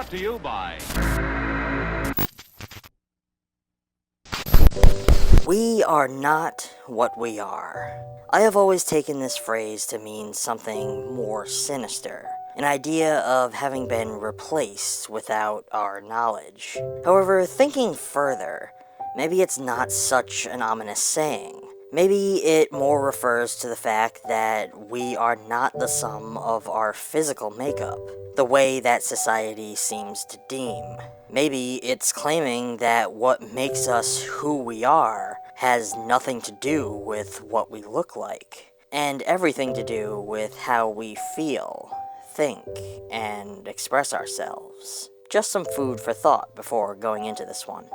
Brought to you by... We are not what we are. I have always taken this phrase to mean something more sinister, an idea of having been replaced without our knowledge. However, thinking further, maybe it's not such an ominous saying. Maybe it more refers to the fact that we are not the sum of our physical makeup, the way that society seems to deem. Maybe it's claiming that what makes us who we are has nothing to do with what we look like, and everything to do with how we feel, think, and express ourselves. Just some food for thought before going into this one.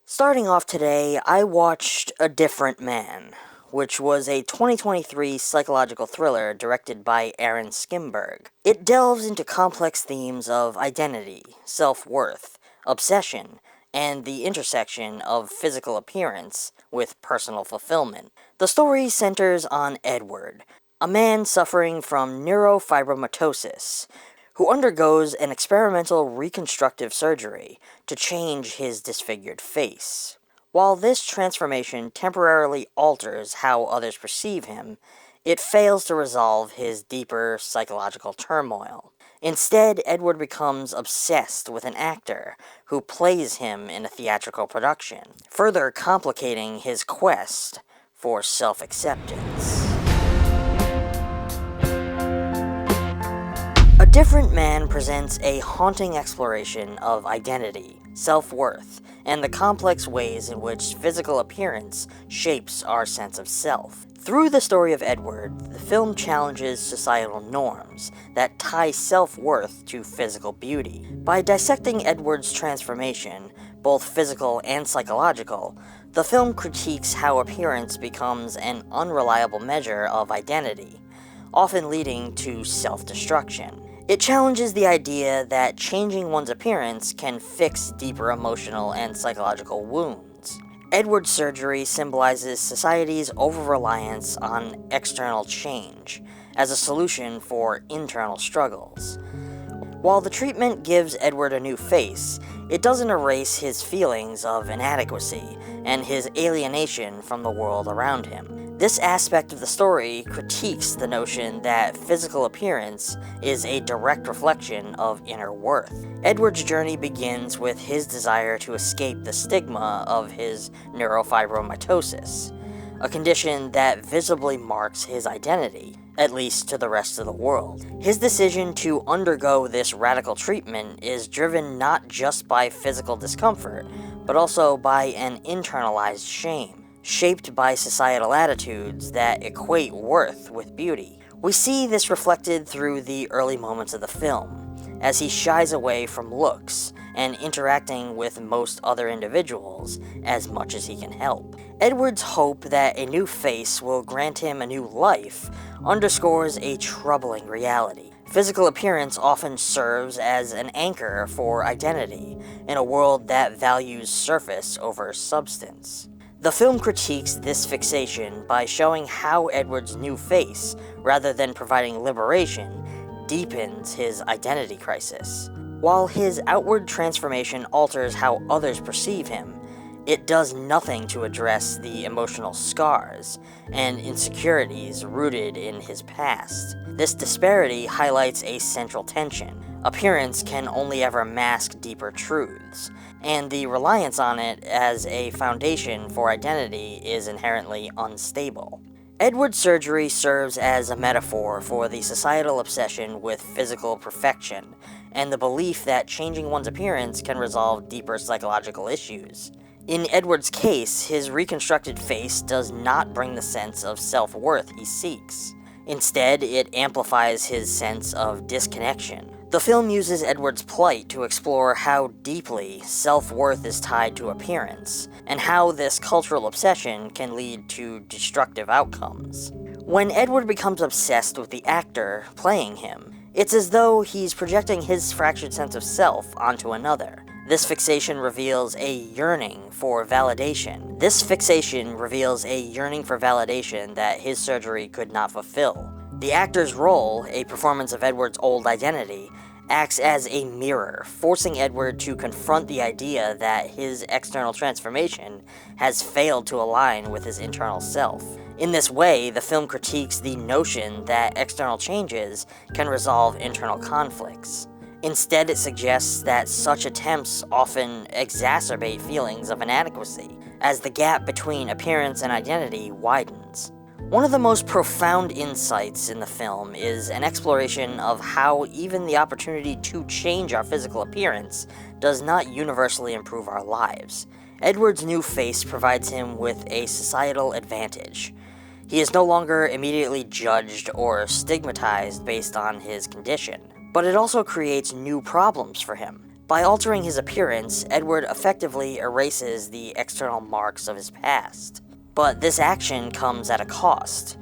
Starting off today, I watched A Different Man, which was a 2023 psychological thriller directed by Aaron Skimberg. It delves into complex themes of identity, self-worth, obsession, and the intersection of physical appearance with personal fulfillment. The story centers on Edward, a man suffering from neurofibromatosis, who undergoes an experimental reconstructive surgery to change his disfigured face. While this transformation temporarily alters how others perceive him, it fails to resolve his deeper psychological turmoil. Instead, Edward becomes obsessed with an actor who plays him in a theatrical production, further complicating his quest for self-acceptance. A Different Man presents a haunting exploration of identity, self-worth, and the complex ways in which physical appearance shapes our sense of self. Through the story of Edward, the film challenges societal norms that tie self-worth to physical beauty. By dissecting Edward's transformation, both physical and psychological, the film critiques how appearance becomes an unreliable measure of identity, often leading to self-destruction. It challenges the idea that changing one's appearance can fix deeper emotional and psychological wounds. Edward's surgery symbolizes society's over-reliance on external change as a solution for internal struggles. While the treatment gives Edward a new face, it doesn't erase his feelings of inadequacy and his alienation from the world around him. This aspect of the story critiques the notion that physical appearance is a direct reflection of inner worth. Edward's journey begins with his desire to escape the stigma of his neurofibromatosis, a condition that visibly marks his identity, at least to the rest of the world. His decision to undergo this radical treatment is driven not just by physical discomfort, but also by an internalized shame, shaped by societal attitudes that equate worth with beauty. We see this reflected through the early moments of the film, as he shies away from looks and interacting with most other individuals as much as he can help. Edward's hope that a new face will grant him a new life underscores a troubling reality. Physical appearance often serves as an anchor for identity in a world that values surface over substance. The film critiques this fixation by showing how Edward's new face, rather than providing liberation, deepens his identity crisis. While his outward transformation alters how others perceive him, it does nothing to address the emotional scars and insecurities rooted in his past. This disparity highlights a central tension. Appearance can only ever mask deeper truths, and the reliance on it as a foundation for identity is inherently unstable. Edward's surgery serves as a metaphor for the societal obsession with physical perfection, and the belief that changing one's appearance can resolve deeper psychological issues. In Edward's case, his reconstructed face does not bring the sense of self-worth he seeks. Instead, it amplifies his sense of disconnection. The film uses Edward's plight to explore how deeply self-worth is tied to appearance, and how this cultural obsession can lead to destructive outcomes. When Edward becomes obsessed with the actor playing him, it's as though he's projecting his fractured sense of self onto another. This fixation reveals a yearning for validation. That his surgery could not fulfill. The actor's role, a performance of Edward's old identity, acts as a mirror, forcing Edward to confront the idea that his external transformation has failed to align with his internal self. In this way, the film critiques the notion that external changes can resolve internal conflicts. Instead, it suggests that such attempts often exacerbate feelings of inadequacy, as the gap between appearance and identity widens. One of the most profound insights in the film is an exploration of how even the opportunity to change our physical appearance does not universally improve our lives. Edward's new face provides him with a societal advantage. He is no longer immediately judged or stigmatized based on his condition, but it also creates new problems for him. By altering his appearance, Edward effectively erases the external marks of his past. But this action comes at a cost.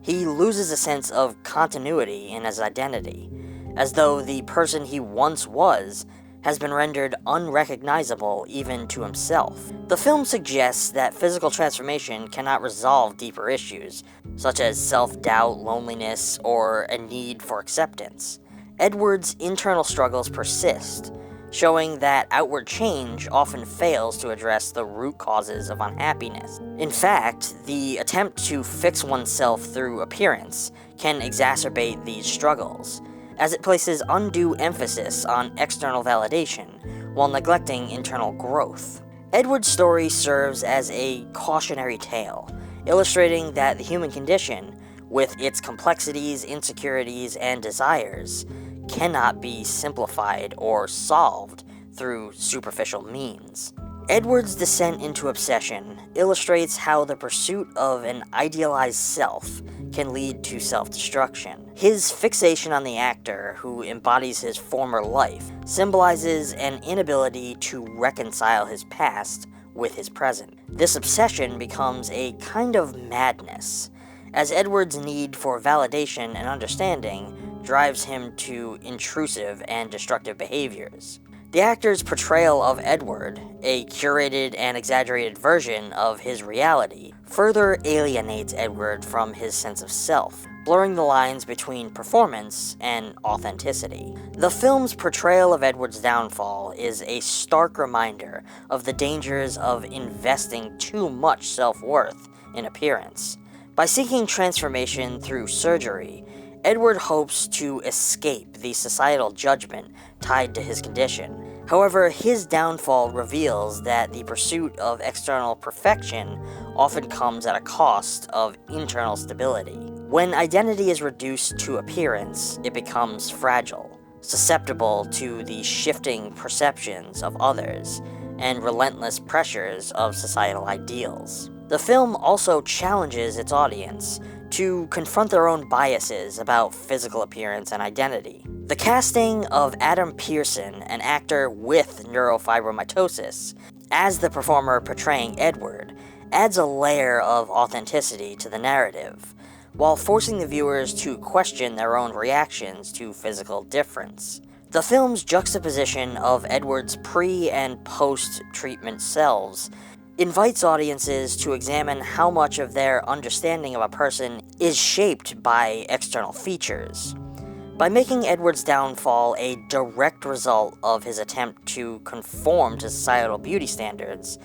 He loses a sense of continuity in his identity, as though the person he once was has been rendered unrecognizable even to himself. The film suggests that physical transformation cannot resolve deeper issues, such as self-doubt, loneliness, or a need for acceptance. Edward's internal struggles persist, showing that outward change often fails to address the root causes of unhappiness. In fact, the attempt to fix oneself through appearance can exacerbate these struggles, as it places undue emphasis on external validation while neglecting internal growth. Edward's story serves as a cautionary tale, illustrating that the human condition, with its complexities, insecurities, and desires, cannot be simplified or solved through superficial means. Edward's descent into obsession illustrates how the pursuit of an idealized self can lead to self-destruction. His fixation on the actor, who embodies his former life, symbolizes an inability to reconcile his past with his present. This obsession becomes a kind of madness, as Edward's need for validation and understanding drives him to intrusive and destructive behaviors. The actor's portrayal of Edward, a curated and exaggerated version of his reality, further alienates Edward from his sense of self, blurring the lines between performance and authenticity. The film's portrayal of Edward's downfall is a stark reminder of the dangers of investing too much self-worth in appearance. By seeking transformation through surgery, Edward hopes to escape the societal judgment tied to his condition. However, his downfall reveals that the pursuit of external perfection often comes at a cost of internal stability. When identity is reduced to appearance, it becomes fragile, susceptible to the shifting perceptions of others and relentless pressures of societal ideals. The film also challenges its audience to confront their own biases about physical appearance and identity. The casting of Adam Pearson, an actor with neurofibromatosis, as the performer portraying Edward, adds a layer of authenticity to the narrative, while forcing the viewers to question their own reactions to physical difference. The film's juxtaposition of Edward's pre- and post-treatment selves invites audiences to examine how much of their understanding of a person is shaped by external features. By making Edward's downfall a direct result of his attempt to conform to societal beauty standards,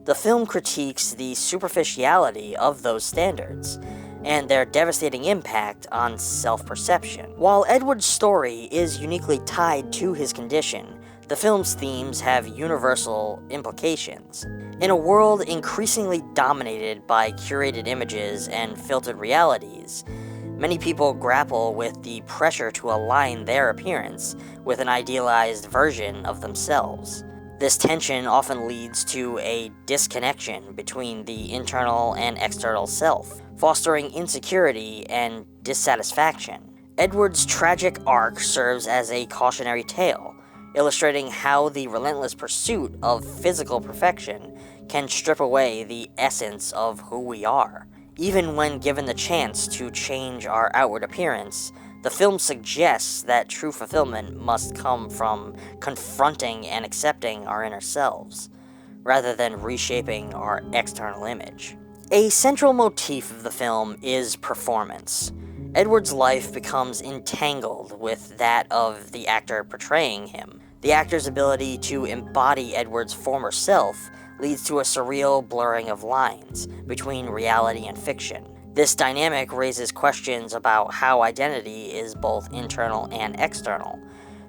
the film critiques the superficiality of those standards and their devastating impact on self-perception. While Edward's story is uniquely tied to his condition, the film's themes have universal implications. In a world increasingly dominated by curated images and filtered realities, many people grapple with the pressure to align their appearance with an idealized version of themselves. This tension often leads to a disconnection between the internal and external self, fostering insecurity and dissatisfaction. Edward's tragic arc serves as a cautionary tale, illustrating how the relentless pursuit of physical perfection can strip away the essence of who we are. Even when given the chance to change our outward appearance, The film suggests that true fulfillment must come from confronting and accepting our inner selves, rather than reshaping our external image. A central motif of the film is performance. Edward's life becomes entangled with that of the actor portraying him. The actor's ability to embody Edward's former self leads to a surreal blurring of lines between reality and fiction. This dynamic raises questions about how identity is both internal and external,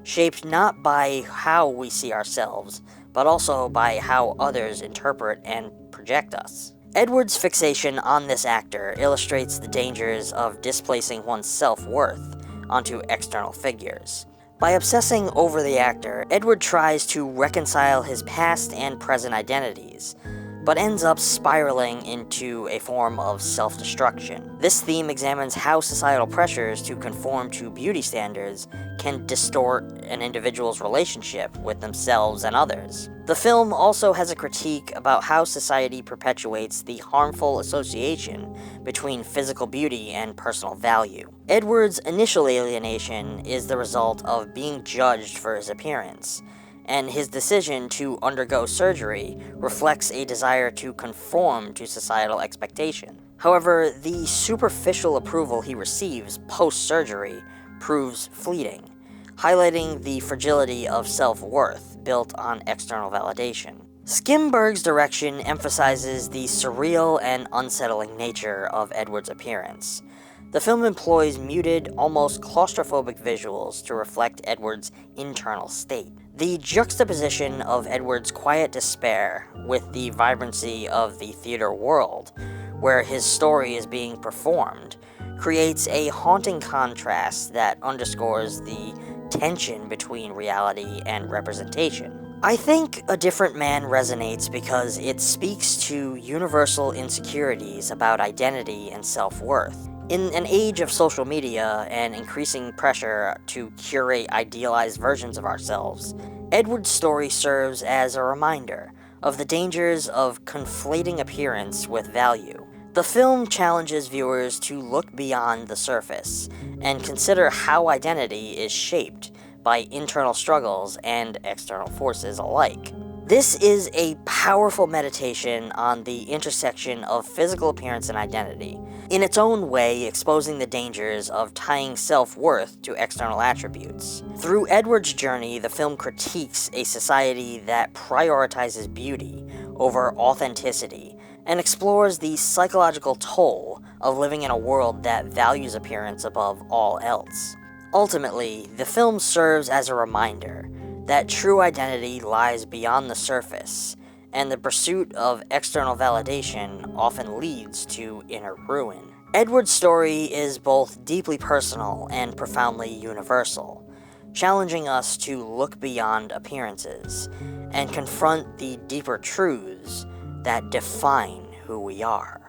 shaped not by how we see ourselves, but also by how others interpret and project us. Edward's fixation on this actor illustrates the dangers of displacing one's self-worth onto external figures. By obsessing over the actor, Edward tries to reconcile his past and present identities, but ends up spiraling into a form of self-destruction. This theme examines how societal pressures to conform to beauty standards can distort an individual's relationship with themselves and others. The film also has a critique about how society perpetuates the harmful association between physical beauty and personal value. Edward's initial alienation is the result of being judged for his appearance, and his decision to undergo surgery reflects a desire to conform to societal expectation. However, the superficial approval he receives post-surgery proves fleeting, highlighting the fragility of self-worth built on external validation. Skimberg's direction emphasizes the surreal and unsettling nature of Edward's appearance. The film employs muted, almost claustrophobic visuals to reflect Edward's internal state. The juxtaposition of Edward's quiet despair with the vibrancy of the theater world, where his story is being performed, creates a haunting contrast that underscores the tension between reality and representation. I think A Different Man resonates because it speaks to universal insecurities about identity and self-worth. In an age of social media and increasing pressure to curate idealized versions of ourselves, Edward's story serves as a reminder of the dangers of conflating appearance with value. The film challenges viewers to look beyond the surface and consider how identity is shaped by internal struggles and external forces alike. This is a powerful meditation on the intersection of physical appearance and identity, in its own way exposing the dangers of tying self-worth to external attributes. Through Edward's journey, the film critiques a society that prioritizes beauty over authenticity and explores the psychological toll of living in a world that values appearance above all else. Ultimately, the film serves as a reminder that true identity lies beyond the surface, and the pursuit of external validation often leads to inner ruin. Edward's story is both deeply personal and profoundly universal, challenging us to look beyond appearances and confront the deeper truths that define who we are.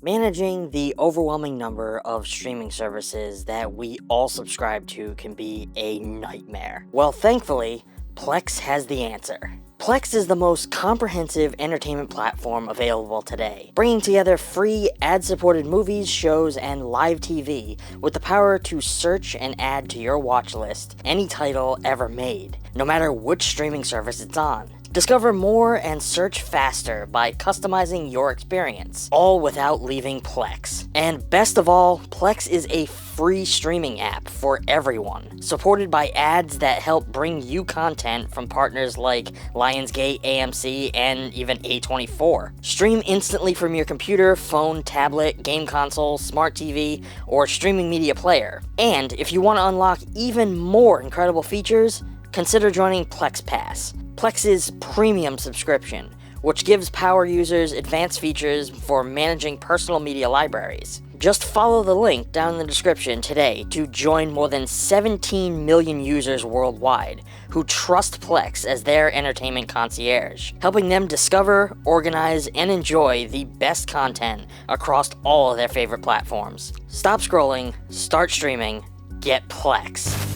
Managing the overwhelming number of streaming services that we all subscribe to can be a nightmare. Well, thankfully, Plex has the answer. Plex is the most comprehensive entertainment platform available today, bringing together free ad-supported movies, shows, and live TV with the power to search and add to your watch list any title ever made, no matter which streaming service it's on. Discover more and search faster by customizing your experience, all without leaving Plex. And best of all, Plex is a free streaming app for everyone, supported by ads that help bring you content from partners like Lionsgate, AMC, and even A24. Stream instantly from your computer, phone, tablet, game console, smart TV, or streaming media player. And if you want to unlock even more incredible features, consider joining Plex Pass, Plex's premium subscription, which gives power users advanced features for managing personal media libraries. Just follow the link down in the description today to join more than 17 million users worldwide who trust Plex as their entertainment concierge, helping them discover, organize, and enjoy the best content across all of their favorite platforms. Stop scrolling, start streaming, get Plex.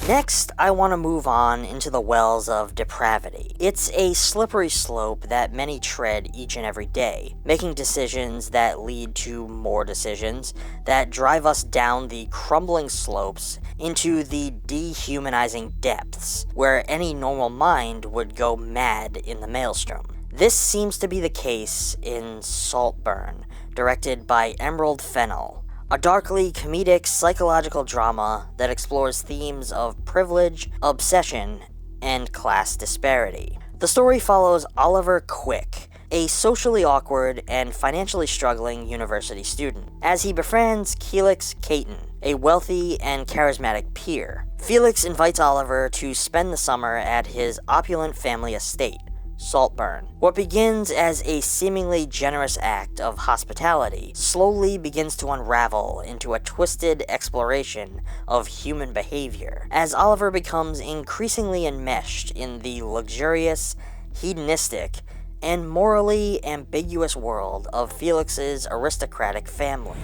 Next, I want to move on into the wells of depravity. It's a slippery slope that many tread each and every day, making decisions that lead to more decisions that drive us down the crumbling slopes into the dehumanizing depths, where any normal mind would go mad in the maelstrom. This seems to be the case in SALTBURN, directed by Emerald Fennell, a darkly comedic psychological drama that explores themes of privilege, obsession, and class disparity. The story follows Oliver Quick, a socially awkward and financially struggling university student, as he befriends Felix Caton, a wealthy and charismatic peer. Felix invites Oliver to spend the summer at his opulent family estate, SALTBURN. What begins as a seemingly generous act of hospitality slowly begins to unravel into a twisted exploration of human behavior, as Oliver becomes increasingly enmeshed in the luxurious, hedonistic, and morally ambiguous world of Felix's aristocratic family.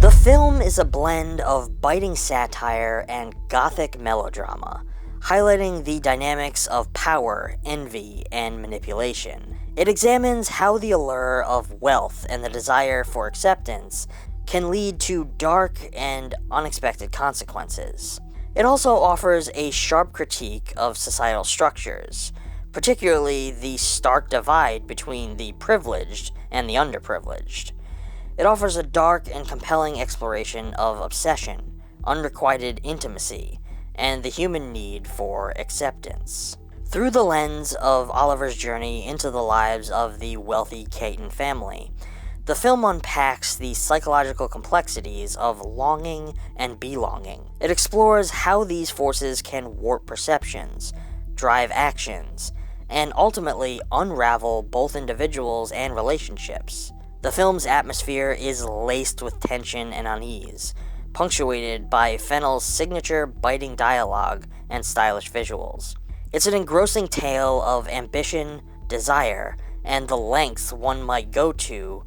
The film is a blend of biting satire and gothic melodrama, highlighting the dynamics of power, envy, and manipulation. It examines how the allure of wealth and the desire for acceptance can lead to dark and unexpected consequences. It also offers a sharp critique of societal structures, particularly the stark divide between the privileged and the underprivileged. It offers a dark and compelling exploration of obsession, unrequited intimacy, and the human need for acceptance. Through the lens of Oliver's journey into the lives of the wealthy Caton family, the film unpacks the psychological complexities of longing and belonging. It explores how these forces can warp perceptions, drive actions, and ultimately unravel both individuals and relationships. The film's atmosphere is laced with tension and unease, punctuated by Fennell's signature biting dialogue and stylish visuals. It's an engrossing tale of ambition, desire, and the lengths one might go to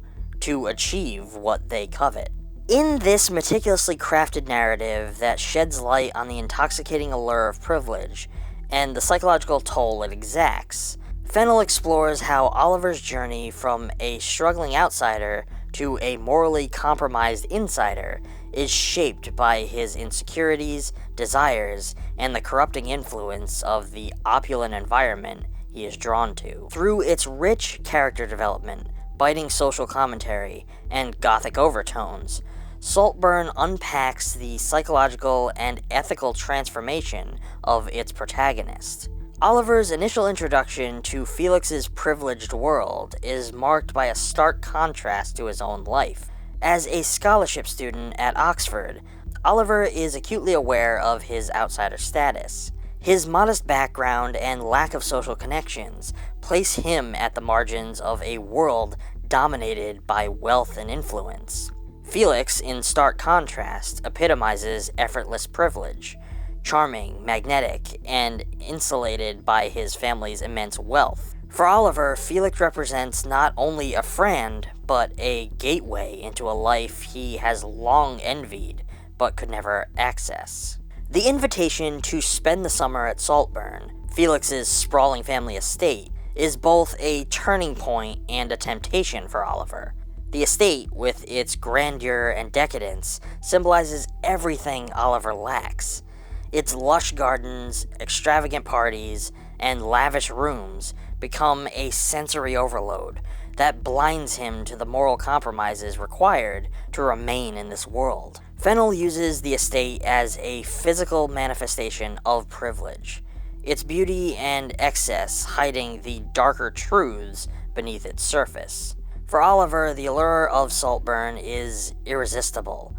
achieve what they covet. In this meticulously crafted narrative that sheds light on the intoxicating allure of privilege and the psychological toll it exacts, Fennell explores how Oliver's journey from a struggling outsider to a morally compromised insider is shaped by his insecurities, desires, and the corrupting influence of the opulent environment he is drawn to. Through its rich character development, biting social commentary, and gothic overtones, SALTBURN unpacks the psychological and ethical transformation of its protagonist. Oliver's initial introduction to Felix's privileged world is marked by a stark contrast to his own life. As a scholarship student at Oxford, Oliver is acutely aware of his outsider status. His modest background and lack of social connections place him at the margins of a world dominated by wealth and influence. Felix, in stark contrast, epitomizes effortless privilege. Charming, magnetic, and insulated by his family's immense wealth. For Oliver, Felix represents not only a friend, but a gateway into a life he has long envied, but could never access. The invitation to spend the summer at SALTBURN, Felix's sprawling family estate, is both a turning point and a temptation for Oliver. The estate, with its grandeur and decadence, symbolizes everything Oliver lacks. Its lush gardens, extravagant parties, and lavish rooms become a sensory overload that blinds him to the moral compromises required to remain in this world. Fennell uses the estate as a physical manifestation of privilege, its beauty and excess hiding the darker truths beneath its surface. For Oliver, the allure of SALTBURN is irresistible,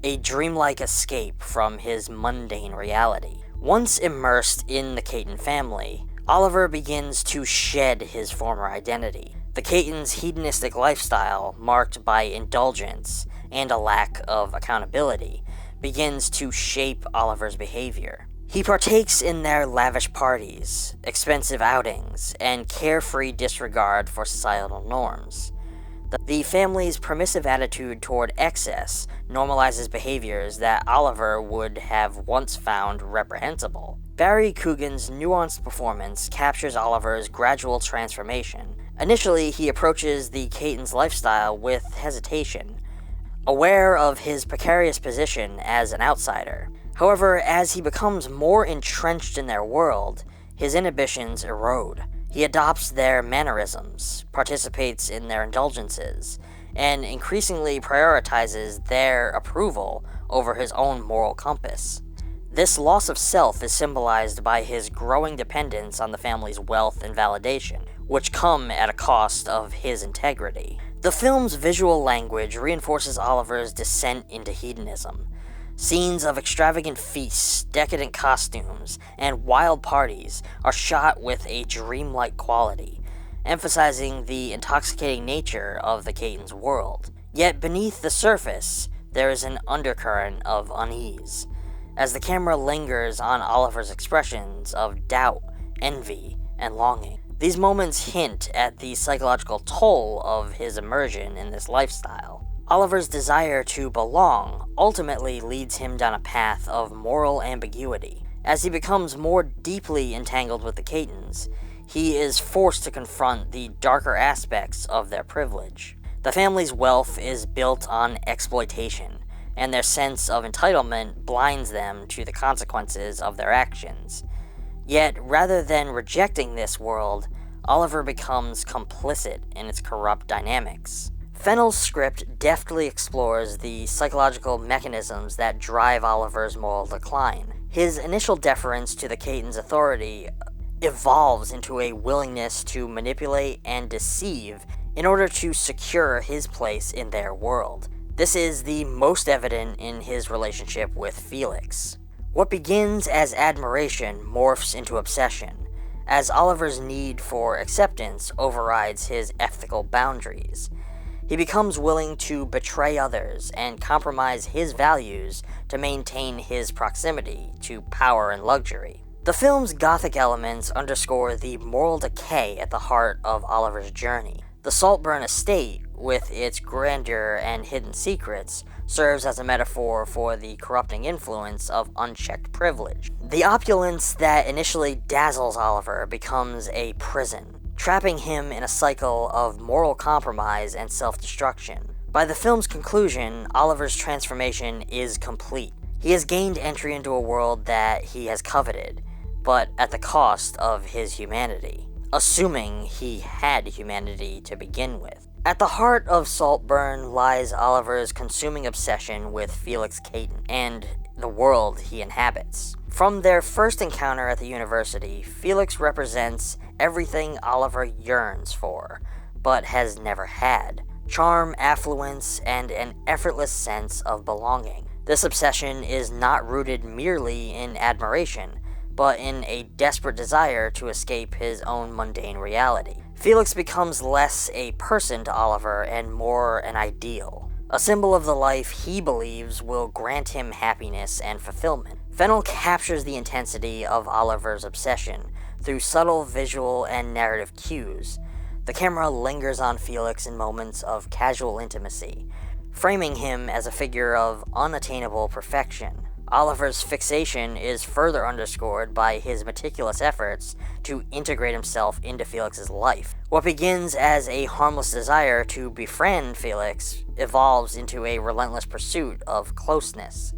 a dreamlike escape from his mundane reality. Once immersed in the Caton family, Oliver begins to shed his former identity. The Catons' hedonistic lifestyle, marked by indulgence and a lack of accountability, begins to shape Oliver's behavior. He partakes in their lavish parties, expensive outings, and carefree disregard for societal norms. The family's permissive attitude toward excess normalizes behaviors that Oliver would have once found reprehensible. Barry Coogan's nuanced performance captures Oliver's gradual transformation. Initially, he approaches the Caton's lifestyle with hesitation, aware of his precarious position as an outsider. However, as he becomes more entrenched in their world, his inhibitions erode. He adopts their mannerisms, participates in their indulgences, and increasingly prioritizes their approval over his own moral compass. This loss of self is symbolized by his growing dependence on the family's wealth and validation, which come at a cost of his integrity. The film's visual language reinforces Oliver's descent into hedonism. Scenes of extravagant feasts, decadent costumes, and wild parties are shot with a dreamlike quality, emphasizing the intoxicating nature of the Caton's world. Yet beneath the surface, there is an undercurrent of unease, as the camera lingers on Oliver's expressions of doubt, envy, and longing. These moments hint at the psychological toll of his immersion in this lifestyle. Oliver's desire to belong ultimately leads him down a path of moral ambiguity. As he becomes more deeply entangled with the Catons, he is forced to confront the darker aspects of their privilege. The family's wealth is built on exploitation, and their sense of entitlement blinds them to the consequences of their actions. Yet, rather than rejecting this world, Oliver becomes complicit in its corrupt dynamics. Fennell's script deftly explores the psychological mechanisms that drive Oliver's moral decline. His initial deference to the Caton's authority evolves into a willingness to manipulate and deceive in order to secure his place in their world. This is the most evident in his relationship with Felix. What begins as admiration morphs into obsession, as Oliver's need for acceptance overrides his ethical boundaries. He becomes willing to betray others and compromise his values to maintain his proximity to power and luxury. The film's gothic elements underscore the moral decay at the heart of Oliver's journey. The Saltburn estate, with its grandeur and hidden secrets, serves as a metaphor for the corrupting influence of unchecked privilege. The opulence that initially dazzles Oliver becomes a prison, trapping him in a cycle of moral compromise and self-destruction. By the film's conclusion, Oliver's transformation is complete. He has gained entry into a world that he has coveted, but at the cost of his humanity, assuming he had humanity to begin with. At the heart of Saltburn lies Oliver's consuming obsession with Felix Caton and the world he inhabits. From their first encounter at the university, Felix represents everything Oliver yearns for, but has never had: charm, affluence, and an effortless sense of belonging. This obsession is not rooted merely in admiration, but in a desperate desire to escape his own mundane reality. Felix becomes less a person to Oliver and more an ideal, a symbol of the life he believes will grant him happiness and fulfillment. Fennell captures the intensity of Oliver's obsession through subtle visual and narrative cues. The camera lingers on Felix in moments of casual intimacy, framing him as a figure of unattainable perfection. Oliver's fixation is further underscored by his meticulous efforts to integrate himself into Felix's life. What begins as a harmless desire to befriend Felix evolves into a relentless pursuit of closeness,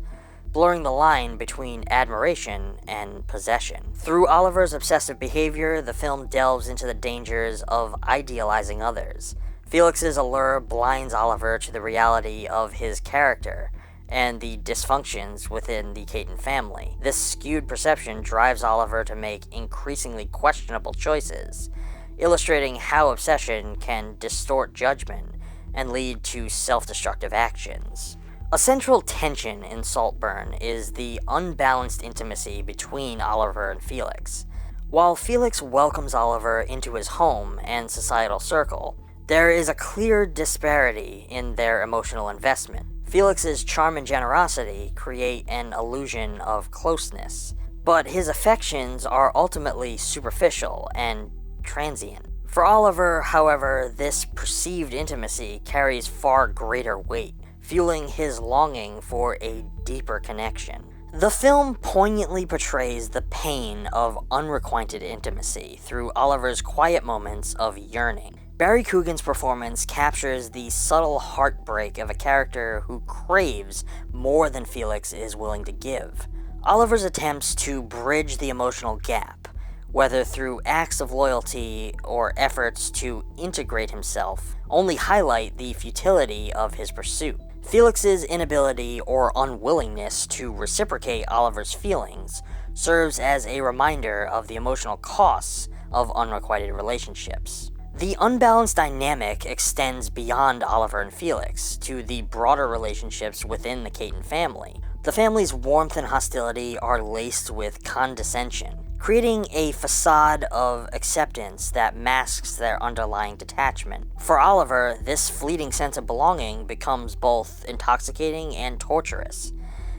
blurring the line between admiration and possession. Through Oliver's obsessive behavior, the film delves into the dangers of idealizing others. Felix's allure blinds Oliver to the reality of his character and the dysfunctions within the Caton family. This skewed perception drives Oliver to make increasingly questionable choices, illustrating how obsession can distort judgment and lead to self-destructive actions. A central tension in Saltburn is the unbalanced intimacy between Oliver and Felix. While Felix welcomes Oliver into his home and societal circle, there is a clear disparity in their emotional investment. Felix's charm and generosity create an illusion of closeness, but his affections are ultimately superficial and transient. For Oliver, however, this perceived intimacy carries far greater weight, fueling his longing for a deeper connection. The film poignantly portrays the pain of unrequited intimacy through Oliver's quiet moments of yearning. Barry Coogan's performance captures the subtle heartbreak of a character who craves more than Felix is willing to give. Oliver's attempts to bridge the emotional gap, whether through acts of loyalty or efforts to integrate himself, only highlight the futility of his pursuit. Felix's inability or unwillingness to reciprocate Oliver's feelings serves as a reminder of the emotional costs of unrequited relationships. The unbalanced dynamic extends beyond Oliver and Felix to the broader relationships within the Caton family. The family's warmth and hostility are laced with condescension, creating a facade of acceptance that masks their underlying detachment. For Oliver, this fleeting sense of belonging becomes both intoxicating and torturous,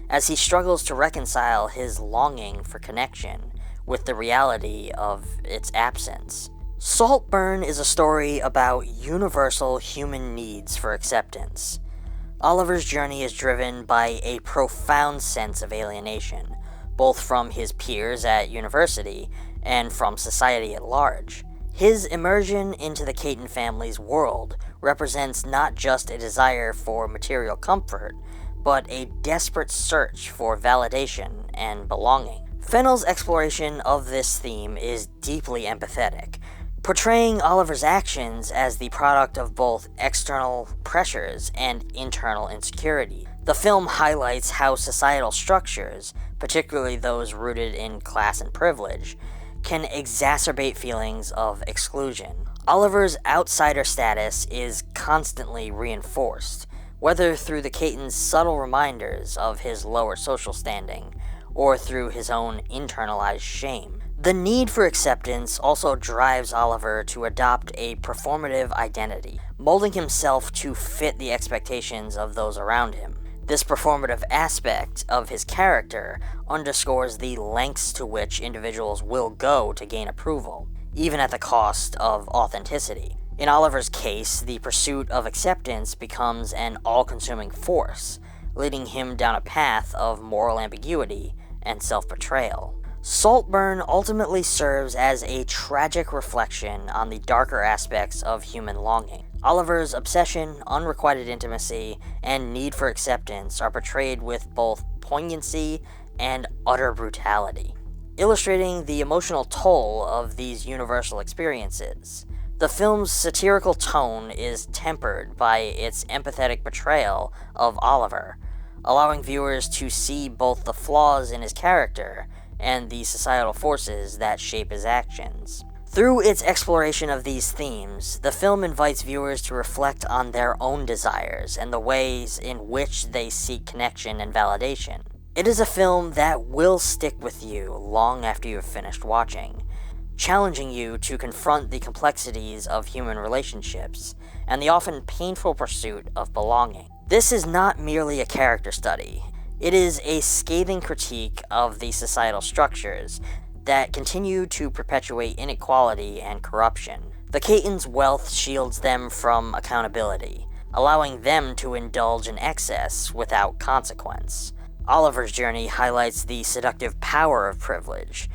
as he struggles to reconcile his longing for connection with the reality of its absence. Saltburn is a story about universal human needs for acceptance. Oliver's journey is driven by a profound sense of alienation, both from his peers at university and from society at large. His immersion into the Caton family's world represents not just a desire for material comfort, but a desperate search for validation and belonging. Fennell's exploration of this theme is deeply empathetic, portraying Oliver's actions as the product of both external pressures and internal insecurity. The film highlights how societal structures, particularly those rooted in class and privilege, can exacerbate feelings of exclusion. Oliver's outsider status is constantly reinforced, whether through the Caton's subtle reminders of his lower social standing, or through his own internalized shame. The need for acceptance also drives Oliver to adopt a performative identity, molding himself to fit the expectations of those around him. This performative aspect of his character underscores the lengths to which individuals will go to gain approval, even at the cost of authenticity. In Oliver's case, the pursuit of acceptance becomes an all-consuming force, leading him down a path of moral ambiguity and self-betrayal. Saltburn ultimately serves as a tragic reflection on the darker aspects of human longing. Oliver's obsession, unrequited intimacy, and need for acceptance are portrayed with both poignancy and utter brutality, illustrating the emotional toll of these universal experiences. The film's satirical tone is tempered by its empathetic portrayal of Oliver, allowing viewers to see both the flaws in his character and the societal forces that shape his actions. Through its exploration of these themes, the film invites viewers to reflect on their own desires and the ways in which they seek connection and validation. It is a film that will stick with you long after you have finished watching, challenging you to confront the complexities of human relationships and the often painful pursuit of belonging. This is not merely a character study. It is a scathing critique of the societal structures that continue to perpetuate inequality and corruption. The Catons' wealth shields them from accountability, allowing them to indulge in excess without consequence. Oliver's journey highlights the seductive power of privilege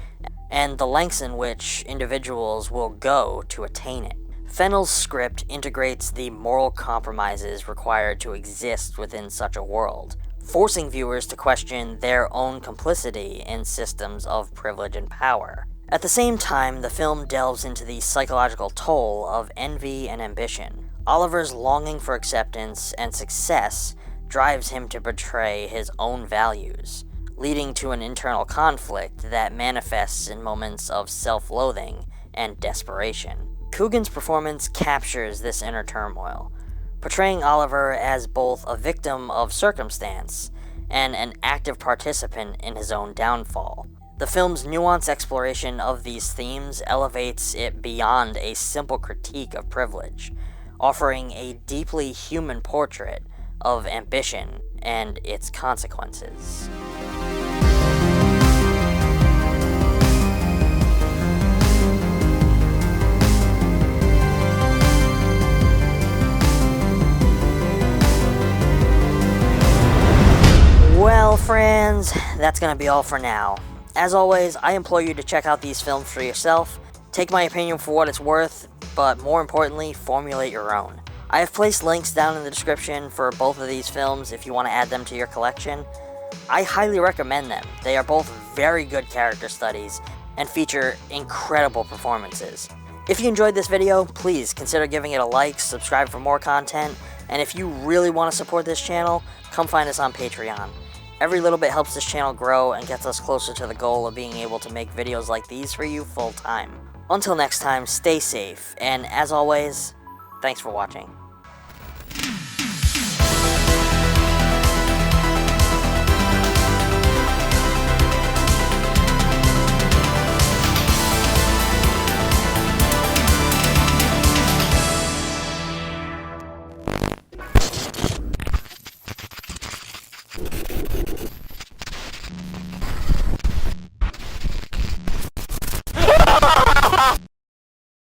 and the lengths in which individuals will go to attain it. Fennell's script integrates the moral compromises required to exist within such a world, forcing viewers to question their own complicity in systems of privilege and power. At the same time, the film delves into the psychological toll of envy and ambition. Oliver's longing for acceptance and success drives him to betray his own values, leading to an internal conflict that manifests in moments of self-loathing and desperation. Coogan's performance captures this inner turmoil, portraying Oliver as both a victim of circumstance and an active participant in his own downfall. The film's nuanced exploration of these themes elevates it beyond a simple critique of privilege, offering a deeply human portrait of ambition and its consequences. that's gonna be all for now. As always, I implore you to check out these films for yourself, take my opinion for what it's worth, but more importantly, formulate your own. I have placed links down in the description for both of these films if you want to add them to your collection. I highly recommend them. They are both very good character studies and feature incredible performances. If you enjoyed this video, please consider giving it a like, subscribe for more content, and if you really want to support this channel, come find us on Patreon. Every little bit helps this channel grow and gets us closer to the goal of being able to make videos like these for you full time. Until next time, stay safe, and as always, thanks for watching.